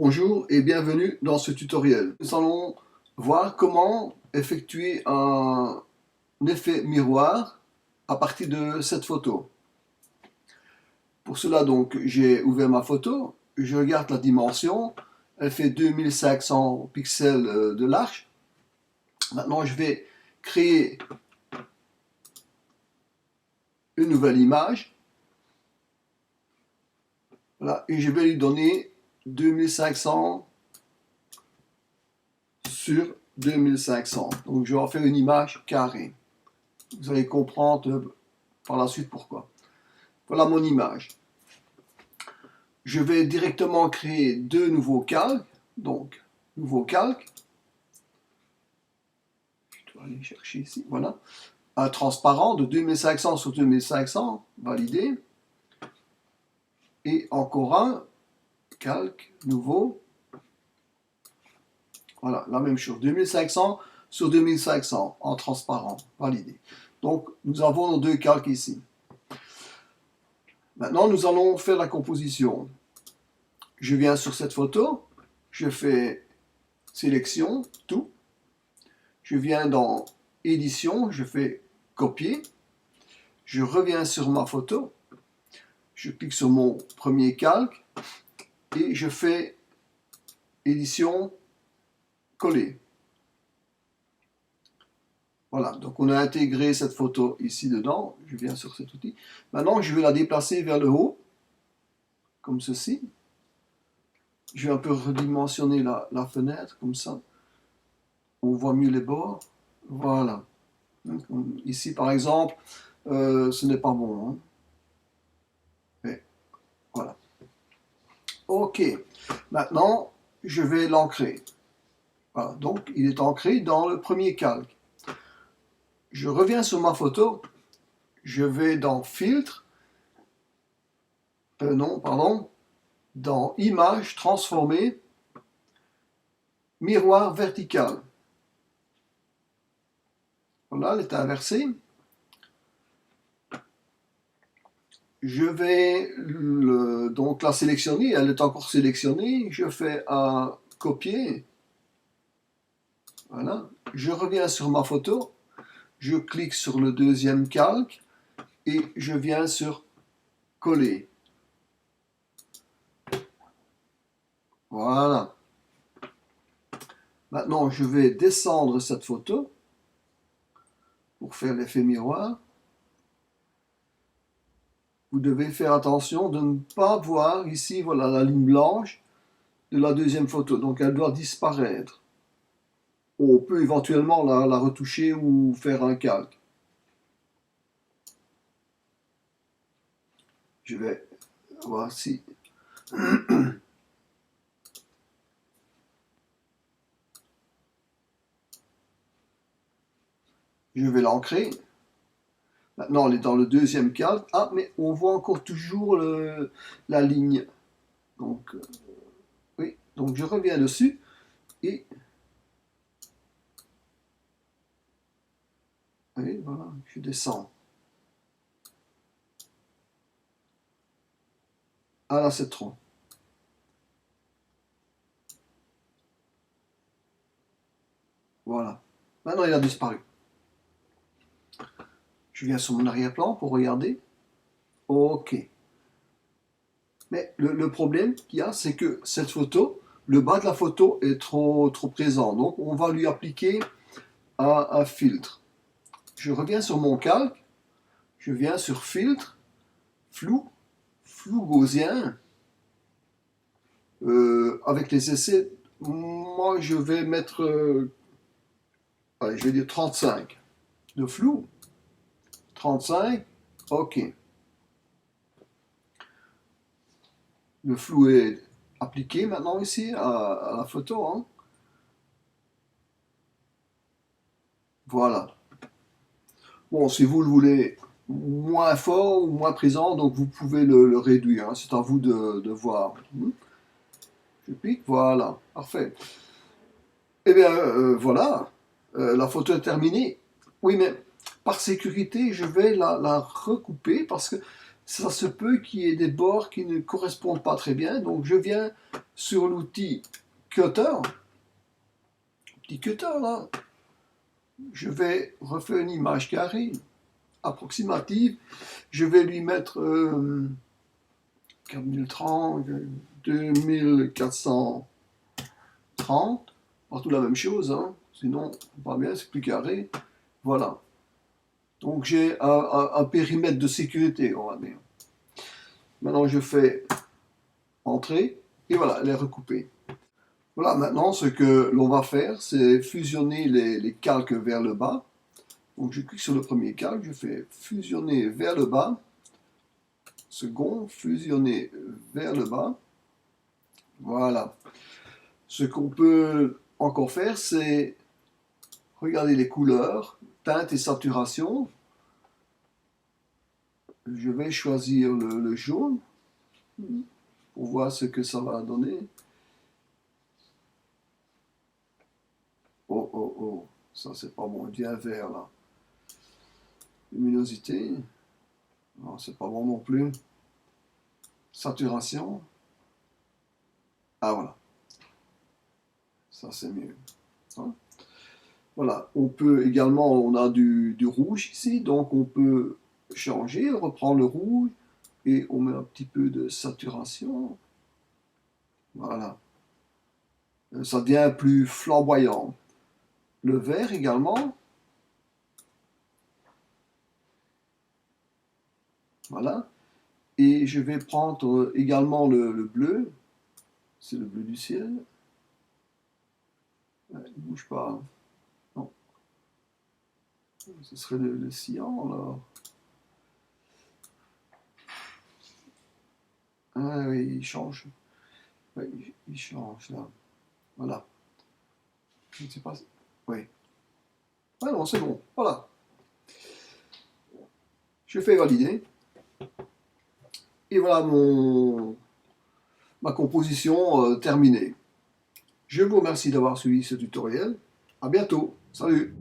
Bonjour et bienvenue dans ce tutoriel. Nous allons voir comment effectuer un effet miroir à partir de cette photo. Pour cela, donc, j'ai ouvert ma photo, je regarde la dimension, elle fait 2500 pixels de large. Maintenant, je vais créer une nouvelle image. Voilà, et je vais lui donner 2500 sur 2500. Donc je vais en faire une image carrée. Vous allez comprendre par la suite pourquoi. Voilà mon image. Je vais directement créer deux nouveaux calques. Donc, nouveau calque. Je dois aller chercher ici. Voilà. Un transparent de 2500 sur 2500. Validé. Et encore un calque nouveau. Voilà, la même chose. 2500 sur 2500 en transparent. Validé. Donc, nous avons nos deux calques ici. Maintenant, nous allons faire la composition. Je viens sur cette photo. Je fais sélection, tout. Je viens dans édition. Je fais copier. Je reviens sur ma photo. Je clique sur mon premier calque. Et je fais édition, coller. Voilà, donc on a intégré cette photo ici dedans. Je viens sur cet outil. Maintenant, je vais la déplacer vers le haut, comme ceci. Je vais un peu redimensionner la fenêtre, comme ça. On voit mieux les bords. Voilà. Ici, par exemple, ce n'est pas bon. Hein. Mais, voilà. OK. Maintenant, je vais l'ancrer. Voilà. Donc, il est ancré dans le premier calque. Je reviens sur ma photo. Je vais dans Filtre. Non, pardon. Dans Image transformée. Miroir vertical. Voilà, elle est inversée. Je vais donc la sélectionner, elle est encore sélectionnée. Je fais un copier. Voilà. Je reviens sur ma photo. Je clique sur le deuxième calque et je viens sur coller. Voilà. Maintenant, je vais descendre cette photo pour faire l'effet miroir. Vous devez faire attention de ne pas voir ici, voilà, la ligne blanche de la deuxième photo. Donc, elle doit disparaître. On peut éventuellement la retoucher ou faire un calque. Je vais voir si... Je vais l'ancrer. Maintenant, elle est dans le deuxième calque. Ah, mais on voit encore toujours la ligne. Donc, oui. Donc, je reviens dessus et... Oui, voilà, je descends. Ah là, c'est trop. Voilà. Maintenant, il a disparu. Je viens sur mon arrière-plan pour regarder. OK. Mais le problème qu'il y a, c'est que cette photo, le bas de la photo est trop présent. Donc, on va lui appliquer un filtre. Je reviens sur mon calque. Je viens sur filtre, flou gaussien. Avec les essais, moi, je vais mettre, allez, je vais dire 35 de flou. 35, OK. Le flou est appliqué maintenant ici à la photo. Hein. Voilà. Bon, si vous le voulez moins fort ou moins présent, donc vous pouvez le réduire. Hein. C'est à vous de voir. Je pique, voilà. Parfait. Eh bien, voilà. La photo est terminée. Oui, mais par sécurité, je vais la recouper parce que ça se peut qu'il y ait des bords qui ne correspondent pas très bien. Donc je viens sur l'outil cutter, petit cutter là, je vais refaire une image carrée approximative. Je vais lui mettre 4030, 2430, partout la même chose, hein. Sinon, pas bien, c'est plus carré. Voilà. Donc j'ai un périmètre de sécurité, on va dire. Maintenant, je fais entrer et voilà, elle est recoupée. Voilà, maintenant, ce que l'on va faire, c'est fusionner les calques vers le bas. Donc je clique sur le premier calque, je fais fusionner vers le bas. Second, fusionner vers le bas. Voilà. Ce qu'on peut encore faire, c'est regarder les couleurs, teinte et saturation. Je vais choisir le jaune pour voir ce que ça va donner. Oh, oh, oh, ça c'est pas bon, bien vert là. Luminosité, non, c'est pas bon non plus. Saturation, ah voilà, ça c'est mieux. Hein? Voilà, on peut également, on a du rouge ici, donc on peut changer, on reprend le rouge et on met un petit peu de saturation. Voilà, ça devient plus flamboyant. Le vert également. Voilà. Et je vais prendre également le bleu. C'est le bleu du ciel. Il ne bouge pas. Non. Ce serait le cyan alors. Ah oui, il change. Oui, il change là. Voilà. Je ne sais pas. Oui. Ah non, c'est bon. Voilà. Je fais valider. Et voilà ma composition terminée. Je vous remercie d'avoir suivi ce tutoriel. À bientôt. Salut.